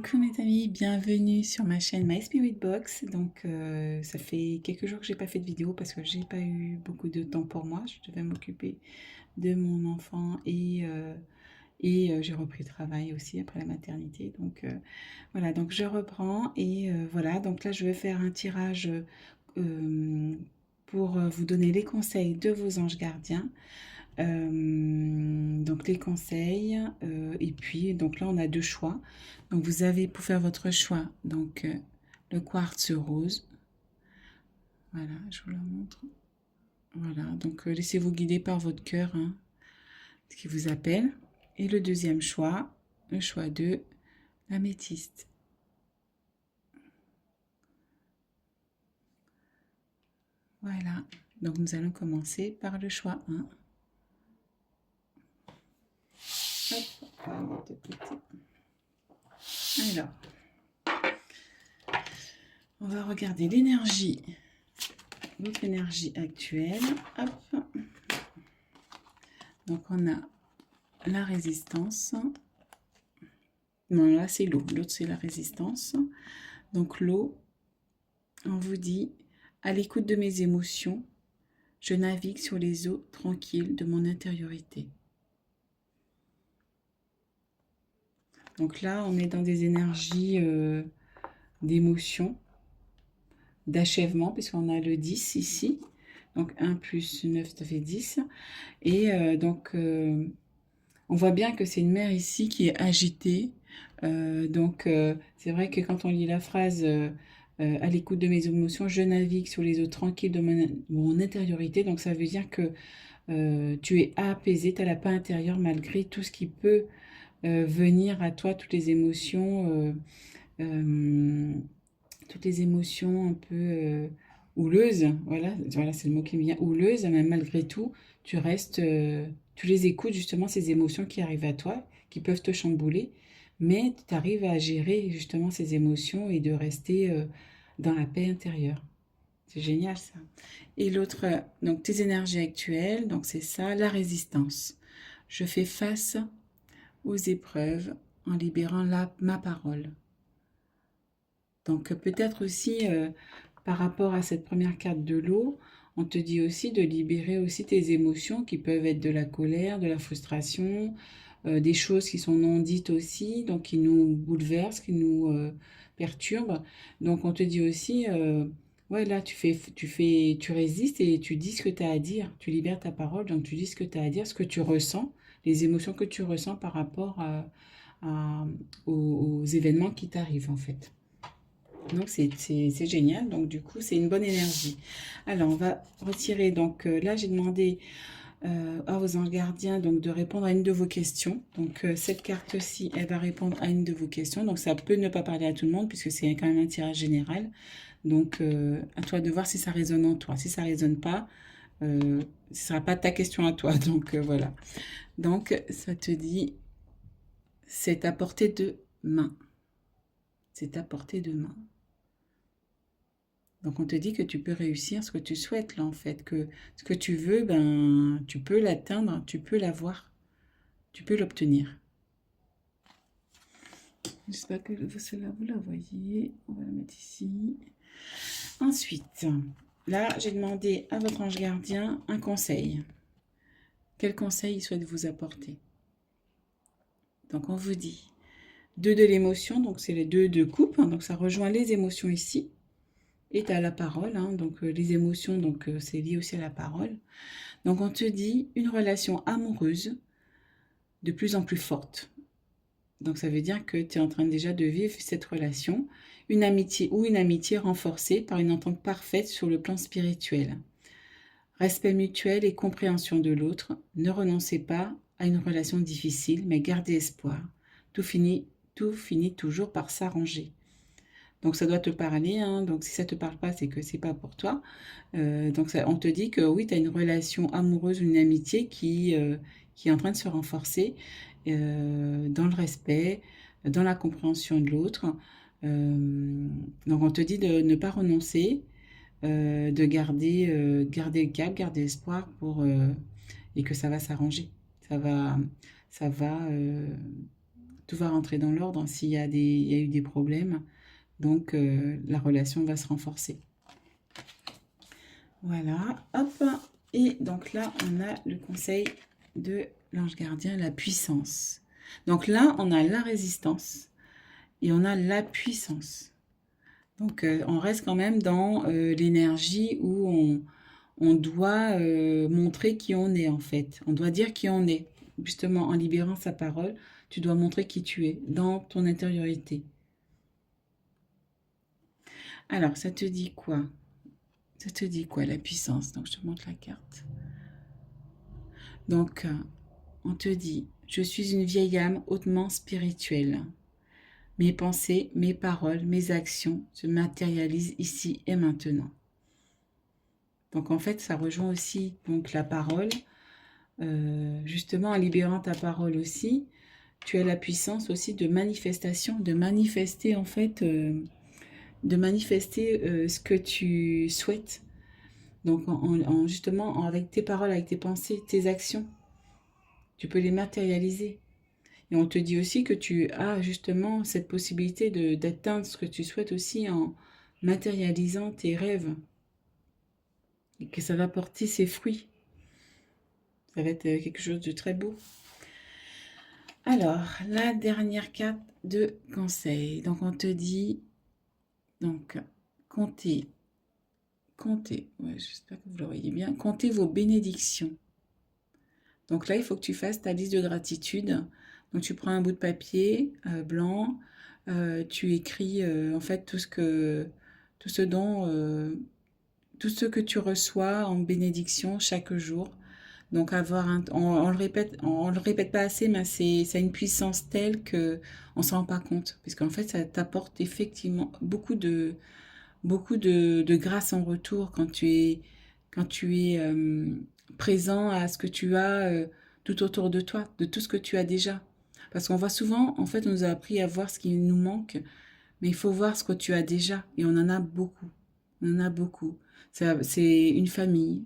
Coucou mes amis, bienvenue sur ma chaîne My Spirit Box. Donc ça fait quelques jours que j'ai pas fait de vidéo parce que j'ai pas eu beaucoup de temps pour moi. Je devais m'occuper de mon enfant et j'ai repris le travail aussi après la maternité. Donc voilà, donc je reprends et voilà. Donc là je vais faire un tirage euh, pour vous donner les conseils de vos anges gardiens. Donc les conseils, et puis donc là on a deux choix. Donc vous avez pour faire votre choix donc le quartz rose. Voilà, je vous le montre. Voilà, donc laissez-vous guider par votre cœur, hein, ce qui vous appelle. Et le deuxième choix, le choix 2, l'améthyste. Voilà, donc nous allons commencer par le choix 1. Hop, on va mettre de côté. Alors, on va regarder l'énergie, votre énergie actuelle. Hop. Donc on a la résistance. Non, là c'est l'eau. L'autre c'est la résistance. Donc l'eau, on vous dit, à l'écoute de mes émotions, je navigue sur les eaux tranquilles de mon intériorité. Donc là, on est dans des énergies d'émotion, d'achèvement, puisqu'on a le 10 ici. Donc 1 plus 9, ça fait 10. Et on voit bien que c'est une mer ici qui est agitée. C'est vrai que quand on lit la phrase à l'écoute de mes émotions, je navigue sur les eaux tranquilles de mon intériorité. Donc ça veut dire que tu es apaisé, tu as la paix intérieure malgré tout ce qui peut venir à toi, toutes les émotions un peu houleuses. Voilà, c'est le mot qui me vient, houleuses, mais malgré tout, tu restes, tu les écoutes justement, ces émotions qui arrivent à toi, qui peuvent te chambouler, mais tu arrives à gérer justement ces émotions et de rester dans la paix intérieure. C'est génial ça. Et l'autre, donc tes énergies actuelles, donc c'est ça, la résistance. Je fais face aux épreuves en libérant ma parole. Donc peut-être aussi par rapport à cette première carte de l'eau, on te dit aussi de libérer aussi tes émotions qui peuvent être de la colère, de la frustration, des choses qui sont non dites aussi, donc qui nous bouleversent, qui nous perturbent. Donc on te dit aussi, ouais là tu résistes et tu dis ce que tu as à dire, tu libères ta parole, donc tu dis ce que tu as à dire, ce que tu ressens, les émotions que tu ressens par rapport aux événements qui t'arrivent en fait. Donc c'est génial, donc du coup c'est une bonne énergie. Alors on va retirer, donc là j'ai demandé à vos anges gardiens donc, de répondre à une de vos questions. Donc cette carte-ci, elle va répondre à une de vos questions. Donc ça peut ne pas parler à tout le monde puisque c'est quand même un tirage général. Donc à toi de voir si ça résonne en toi. Si ça ne résonne pas, ce ne sera pas ta question à toi. Donc voilà. Donc ça te dit, c'est à portée de main. C'est à portée de main. Donc on te dit que tu peux réussir ce que tu souhaites là en fait, que ce que tu veux, ben tu peux l'atteindre, tu peux l'avoir, tu peux l'obtenir. J'espère que cela vous la voyez. On va la mettre ici. Ensuite, là j'ai demandé à votre ange gardien un conseil. Quel conseil il souhaite vous apporter? Donc on vous dit 2 de l'émotion, donc c'est les 2 de coupe, hein, donc ça rejoint les émotions ici. Et tu as la parole, hein, donc les émotions, donc c'est lié aussi à la parole. Donc on te dit une relation amoureuse de plus en plus forte. Donc ça veut dire que tu es en train déjà de vivre cette relation, une amitié renforcée par une entente parfaite sur le plan spirituel. Respect mutuel et compréhension de l'autre. Ne renoncez pas à une relation difficile, mais gardez espoir. Tout finit toujours par s'arranger. Donc ça doit te parler, hein. Donc si ça te parle pas, c'est que c'est pas pour toi. On te dit que oui, tu as une relation amoureuse, une amitié qui est en train de se renforcer dans le respect, dans la compréhension de l'autre. Donc on te dit de ne pas renoncer, de garder le cap, garder espoir et que ça va s'arranger. Ça va tout va rentrer dans l'ordre s'il y a il y a eu des problèmes. Donc, la relation va se renforcer. Voilà, hop. Et donc là, on a le conseil de l'ange gardien, la puissance. Donc là, on a la résistance et on a la puissance. Donc, on reste quand même dans l'énergie où on doit montrer qui on est, en fait. On doit dire qui on est. Justement, en libérant sa parole, tu dois montrer qui tu es dans ton intériorité. Alors, ça te dit quoi? Ça te dit quoi, la puissance? Donc, je te montre la carte. Donc, on te dit, je suis une vieille âme hautement spirituelle. Mes pensées, mes paroles, mes actions se matérialisent ici et maintenant. Donc, en fait, ça rejoint aussi donc, la parole. Justement, en libérant ta parole aussi, tu as la puissance aussi de manifestation, de manifester en fait, de manifester ce que tu souhaites. Donc, justement, avec tes paroles, avec tes pensées, tes actions, tu peux les matérialiser. Et on te dit aussi que tu as justement cette possibilité d'atteindre ce que tu souhaites aussi en matérialisant tes rêves. Et que ça va porter ses fruits. Ça va être quelque chose de très beau. Alors, la dernière carte de conseil. Donc, on te dit, donc, comptez, ouais, j'espère que vous le voyez bien, comptez vos bénédictions. Donc là, il faut que tu fasses ta liste de gratitude. Donc, tu prends un bout de papier blanc, tu écris en fait tout ce que tu reçois en bénédiction chaque jour. Donc on le répète pas assez, mais ça a une puissance telle que on s'en rend pas compte, parce qu'en fait ça t'apporte effectivement beaucoup de grâce en retour quand tu es présent à ce que tu as tout autour de toi, de tout ce que tu as déjà. Parce qu'on voit souvent, en fait, on nous a appris à voir ce qui nous manque, mais il faut voir ce que tu as déjà, et on en a beaucoup. On en a beaucoup. C'est une famille,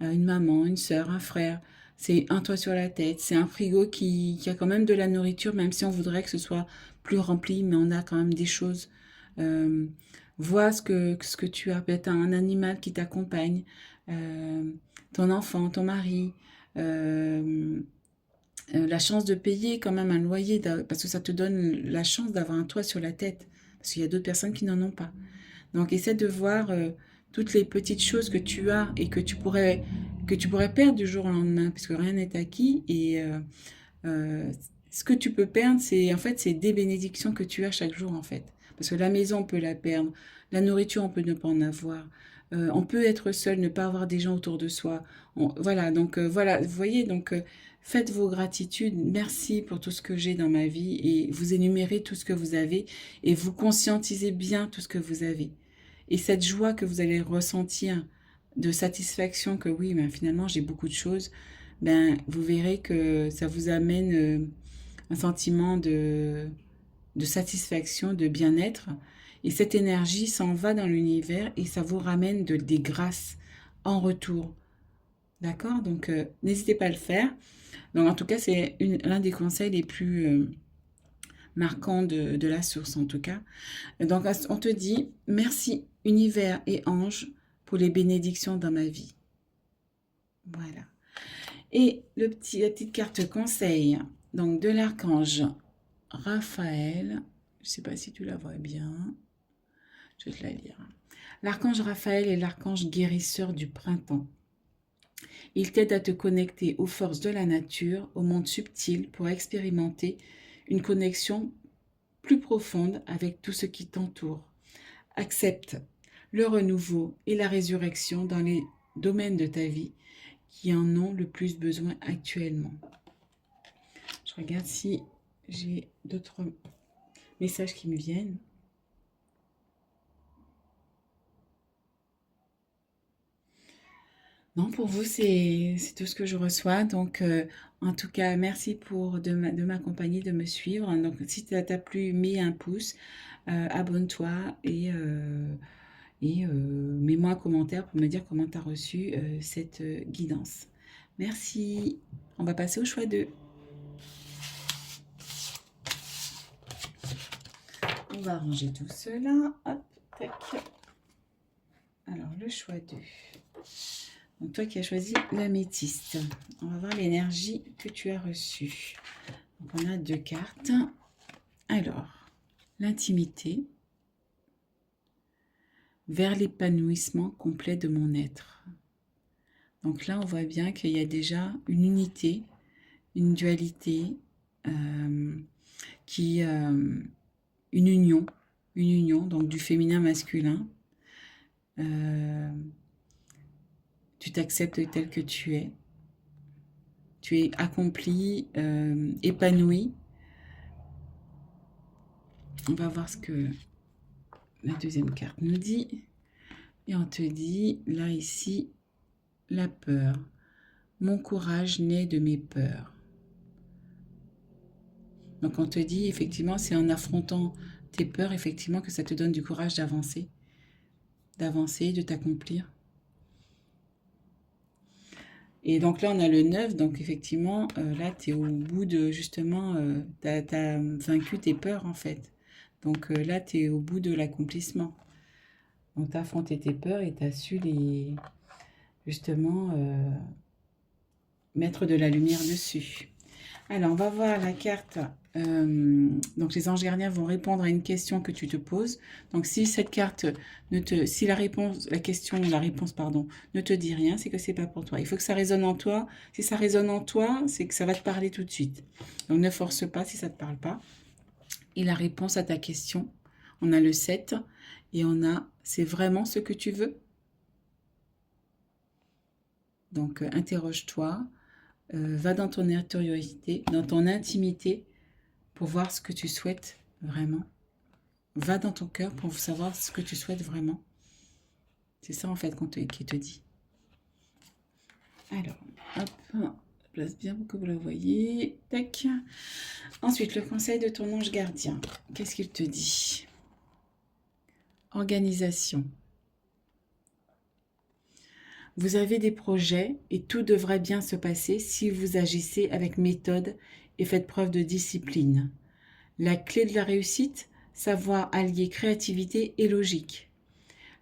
une maman, une sœur, un frère. C'est un toit sur la tête. C'est un frigo qui a quand même de la nourriture, même si on voudrait que ce soit plus rempli, mais on a quand même des choses. Euh, vois ce que tu as. Peut-être un animal qui t'accompagne, ton enfant, ton mari. euh, la chance de payer quand même un loyer, parce que ça te donne la chance d'avoir un toit sur la tête. Parce qu'il y a d'autres personnes qui n'en ont pas. Donc, essaie de voir toutes les petites choses que tu as et que tu pourrais perdre du jour au lendemain, puisque rien n'est acquis. Et ce que tu peux perdre, c'est des bénédictions que tu as chaque jour, en fait. Parce que la maison, on peut la perdre. La nourriture, on peut ne pas en avoir. On peut être seul, ne pas avoir des gens autour de soi. Voilà, donc voilà, vous voyez, donc faites vos gratitudes. Merci pour tout ce que j'ai dans ma vie et vous énumérez tout ce que vous avez et vous conscientisez bien tout ce que vous avez. Et cette joie que vous allez ressentir de satisfaction que oui, ben finalement j'ai beaucoup de choses, ben vous verrez que ça vous amène un sentiment de satisfaction, de bien-être. Et cette énergie s'en va dans l'univers et ça vous ramène des grâces en retour. D'accord? Donc n'hésitez pas à le faire. Donc en tout cas, c'est l'un des conseils les plus marquants de la source en tout cas. Donc on te dit merci univers et anges pour les bénédictions dans ma vie. Voilà. Et la petite carte conseil donc de l'archange Raphaël. Je ne sais pas si tu la vois bien. Je vais te la lire. L'archange Raphaël est l'archange guérisseur du printemps. Il t'aide à te connecter aux forces de la nature, au monde subtil, pour expérimenter une connexion plus profonde avec tout ce qui t'entoure. Accepte le renouveau et la résurrection dans les domaines de ta vie qui en ont le plus besoin actuellement. Je regarde si j'ai d'autres messages qui me viennent. Non, pour vous, c'est tout ce que je reçois. Donc, en tout cas, merci de m'accompagner, de me suivre. Donc, si ça t'a plu, mets un pouce, abonne-toi et mets-moi un commentaire pour me dire comment tu as reçu cette guidance. Merci. On va passer au choix 2. On va ranger tout cela. Hop, tac. Alors, le choix 2. Donc, toi qui as choisi l'améthyste. On va voir l'énergie que tu as reçue. Donc, on a 2 cartes. Alors, l'intimité vers l'épanouissement complet de mon être. Donc là, on voit bien qu'il y a déjà une unité, une dualité, une union donc du féminin masculin. Tu t'acceptes tel que tu es. Tu es accompli, épanoui. On va voir ce que la deuxième carte nous dit. Et on te dit, là, ici, la peur. Mon courage naît de mes peurs. Donc, on te dit, effectivement, c'est en affrontant tes peurs, effectivement, que ça te donne du courage d'avancer, de t'accomplir. Et donc là, on a le 9, donc effectivement, là, tu es au bout de, justement, tu as vaincu tes peurs, en fait. Donc là, tu es au bout de l'accomplissement. Donc, tu as affronté tes peurs et tu as su justement, mettre de la lumière dessus. Alors, on va voir la carte. Donc, les anges gardiens vont répondre à une question que tu te poses. Donc, si cette carte si la réponse ne te dit rien, c'est que c'est pas pour toi. Il faut que ça résonne en toi. Si ça résonne en toi, c'est que ça va te parler tout de suite. Donc, ne force pas si ça te parle pas. Et la réponse à ta question, on a le 7 et on a c'est vraiment ce que tu veux. Donc, interroge-toi. Va dans ton intériorité, dans ton intimité, pour voir ce que tu souhaites vraiment. Va dans ton cœur pour savoir ce que tu souhaites vraiment. C'est ça en fait qui te dit. Alors, hop, place bien pour que vous la voyez. Tac. Ensuite, le conseil de ton ange gardien. Qu'est-ce qu'il te dit? Organisation. Vous avez des projets et tout devrait bien se passer si vous agissez avec méthode et faites preuve de discipline. La clé de la réussite, savoir allier créativité et logique.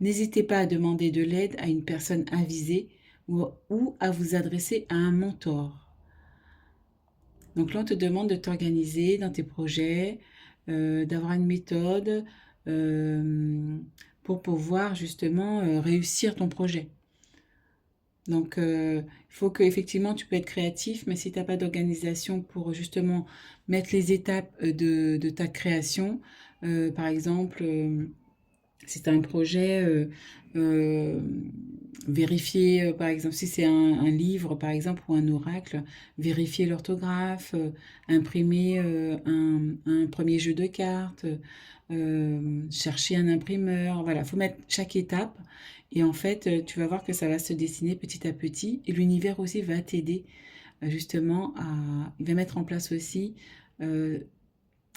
N'hésitez pas à demander de l'aide à une personne avisée ou à vous adresser à un mentor. Donc là, on te demande de t'organiser dans tes projets, d'avoir une méthode pour pouvoir justement réussir ton projet. Donc, il faut qu'effectivement, tu peux être créatif, mais si tu n'as pas d'organisation pour justement mettre les étapes de ta création, par exemple, si tu as un projet, vérifier, par exemple, si c'est un livre, par exemple, ou un oracle, vérifier l'orthographe, imprimer un premier jeu de cartes, chercher un imprimeur. Voilà, il faut mettre chaque étape. Et en fait, tu vas voir que ça va se dessiner petit à petit. Et l'univers aussi va t'aider justement il va mettre en place aussi... il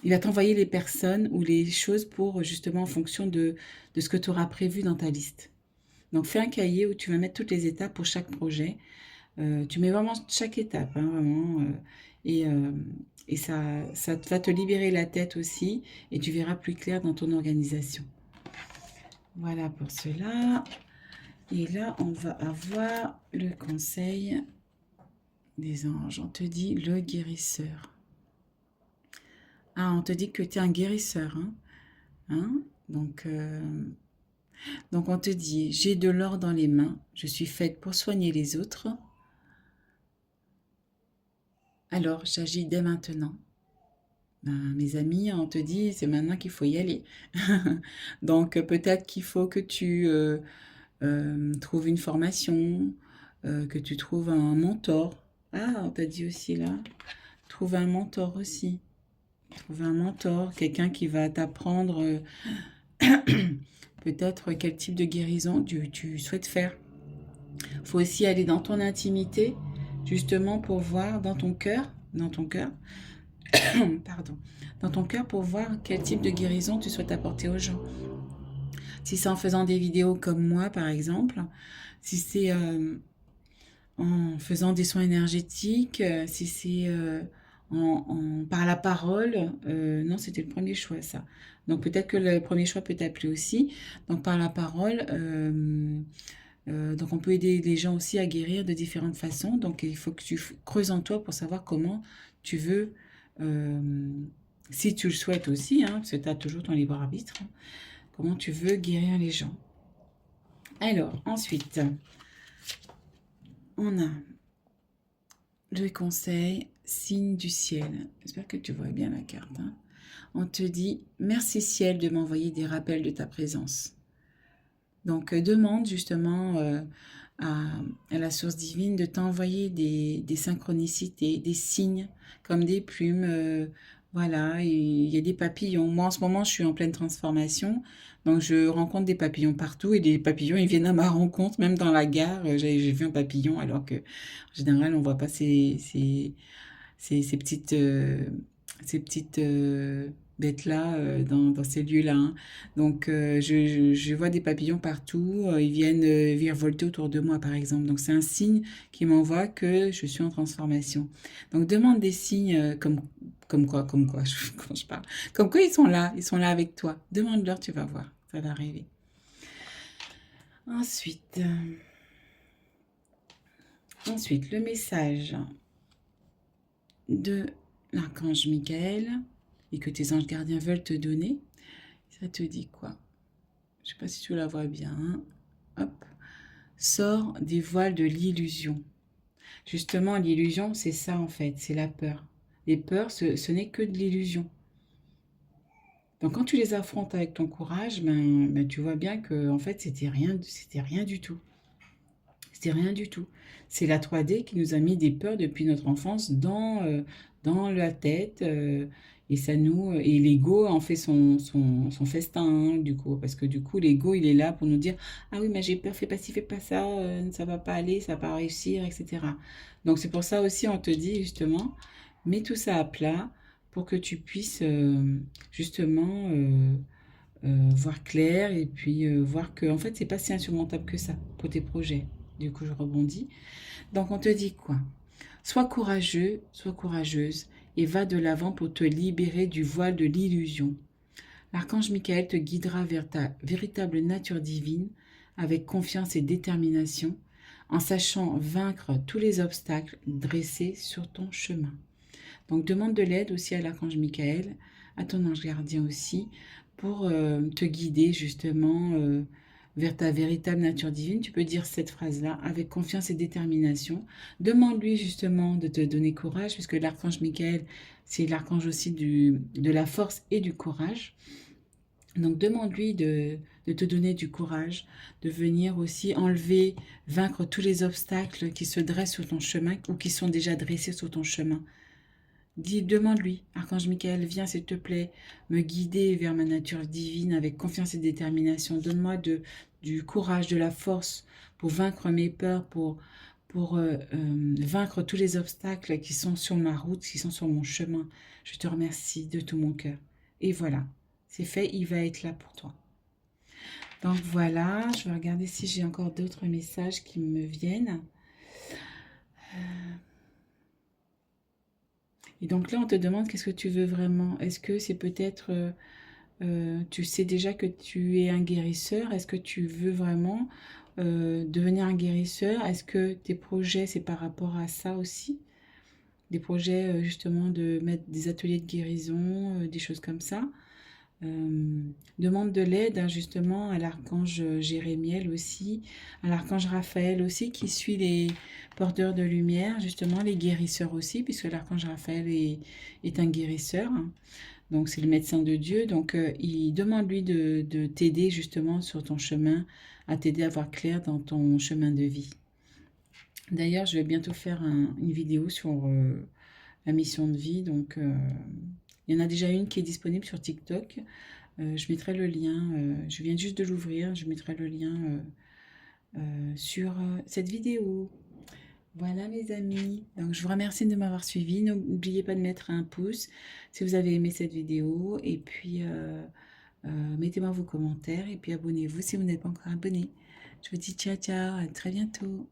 va t'envoyer les personnes ou les choses pour justement en fonction de ce que tu auras prévu dans ta liste. Donc, fais un cahier où tu vas mettre toutes les étapes pour chaque projet. Tu mets vraiment chaque étape, hein, vraiment. Et ça va te libérer la tête aussi et tu verras plus clair dans ton organisation. Voilà pour cela. Et là, on va avoir le conseil des anges. On te dit le guérisseur. Ah, on te dit que tu es un guérisseur. Hein? Donc, on te dit, j'ai de l'or dans les mains. Je suis faite pour soigner les autres. Alors, j'agis dès maintenant. Ben, mes amis, on te dit, c'est maintenant qu'il faut y aller. Donc, peut-être qu'il faut que tu trouves une formation, que tu trouves un mentor. Ah, on t'a dit aussi là, trouve un mentor aussi. Trouve un mentor, quelqu'un qui va t'apprendre peut-être quel type de guérison tu souhaites faire. Il faut aussi aller dans ton intimité, justement pour voir dans ton cœur, pardon, dans ton cœur pour voir quel type de guérison tu souhaites apporter aux gens. Si c'est en faisant des vidéos comme moi, par exemple, si c'est en faisant des soins énergétiques, si c'est par la parole. Non, c'était le premier choix, ça. Donc peut-être que le premier choix peut t'appeler aussi. Donc par la parole, donc on peut aider les gens aussi à guérir de différentes façons. Donc il faut que tu creuses en toi pour savoir comment tu veux, euh, si tu le souhaites aussi, hein, parce que tu as toujours ton libre arbitre, hein, comment tu veux guérir les gens. Alors, ensuite, on a le conseil, signe du ciel. J'espère que tu vois bien la carte, hein. On te dit, merci ciel de m'envoyer des rappels de ta présence. Donc, demande justement à, à la source divine de t'envoyer des synchronicités, des signes, comme des plumes. Voilà, il y a des papillons. Moi, en ce moment, je suis en pleine transformation. Donc, je rencontre des papillons partout et les papillons, ils viennent à ma rencontre, même dans la gare. J'ai vu un papillon, alors que, en général, on ne voit pas ces ces petites bêtes-là dans ces lieux-là, hein. Donc, je vois des papillons partout. Ils viennent virevolter autour de moi, par exemple. Donc, c'est un signe qui m'envoie que je suis en transformation. Donc, demande des signes comme quoi, quand je parle. Comme quoi, ils sont là avec toi. Demande-leur, tu vas voir, ça va arriver. Ensuite, ensuite, le message de l'archange Michael et que tes anges gardiens veulent te donner, ça te dit quoi? Je sais pas si tu la vois bien, hein. Hop. Sors des voiles de l'illusion. Justement, l'illusion, c'est ça en fait, c'est la peur. Les peurs, ce n'est que de l'illusion. Donc quand tu les affrontes avec ton courage, tu vois bien que en fait, c'était rien du tout. C'était rien du tout. C'est la 3D qui nous a mis des peurs depuis notre enfance dans la tête. Et ça nous et l'ego en fait son festin, hein, du coup. Parce que du coup, l'ego, il est là pour nous dire, ah oui, mais j'ai peur, fais pas ci, fais pas ça, ça va pas aller, ça va pas réussir, etc. Donc c'est pour ça aussi, on te dit justement, mets tout ça à plat pour que tu puisses justement voir clair et puis voir que en fait, c'est pas si insurmontable que ça pour tes projets. Du coup, je rebondis. Donc, on te dit quoi? Sois courageux, sois courageuse et va de l'avant pour te libérer du voile de l'illusion. L'archange Michael te guidera vers ta véritable nature divine avec confiance et détermination, en sachant vaincre tous les obstacles dressés sur ton chemin. Donc, demande de l'aide aussi à l'archange Michael, à ton ange gardien aussi, pour te guider justement vers ta véritable nature divine. Tu peux dire cette phrase-là avec confiance et détermination. Demande-lui justement de te donner courage, puisque l'archange Michael, c'est l'archange aussi de la force et du courage. Donc demande-lui de te donner du courage, de venir aussi enlever, vaincre tous les obstacles qui se dressent sur ton chemin ou qui sont déjà dressés sur ton chemin. Demande-lui, Archange Michael, viens s'il te plaît me guider vers ma nature divine avec confiance et détermination. Donne-moi du courage, de la force pour vaincre mes peurs, pour vaincre tous les obstacles qui sont sur ma route, qui sont sur mon chemin. Je te remercie de tout mon cœur. Et voilà, c'est fait, il va être là pour toi. Donc voilà, je vais regarder si j'ai encore d'autres messages qui me viennent. Et donc là, on te demande qu'est-ce que tu veux vraiment. Est-ce que c'est peut-être, tu sais déjà que tu es un guérisseur. Est-ce que tu veux vraiment devenir un guérisseur? Est-ce que tes projets, c'est par rapport à ça aussi? Des projets justement de mettre des ateliers de guérison, des choses comme ça. Demande de l'aide hein, justement à l'archange Jérémiel aussi, à l'archange Raphaël aussi qui suit les porteurs de lumière, justement les guérisseurs aussi, puisque l'archange Raphaël est un guérisseur, hein. Donc c'est le médecin de Dieu, donc il demande lui de t'aider justement sur ton chemin, à t'aider à voir clair dans ton chemin de vie. D'ailleurs, je vais bientôt faire une vidéo sur la mission de vie, donc il y en a déjà une qui est disponible sur TikTok. Je mettrai le lien, je viens juste de l'ouvrir, je mettrai le lien sur cette vidéo. Voilà mes amis, donc je vous remercie de m'avoir suivi. N'oubliez pas de mettre un pouce si vous avez aimé cette vidéo et puis mettez-moi vos commentaires et puis abonnez-vous si vous n'êtes pas encore abonné. Je vous dis ciao ciao, à très bientôt.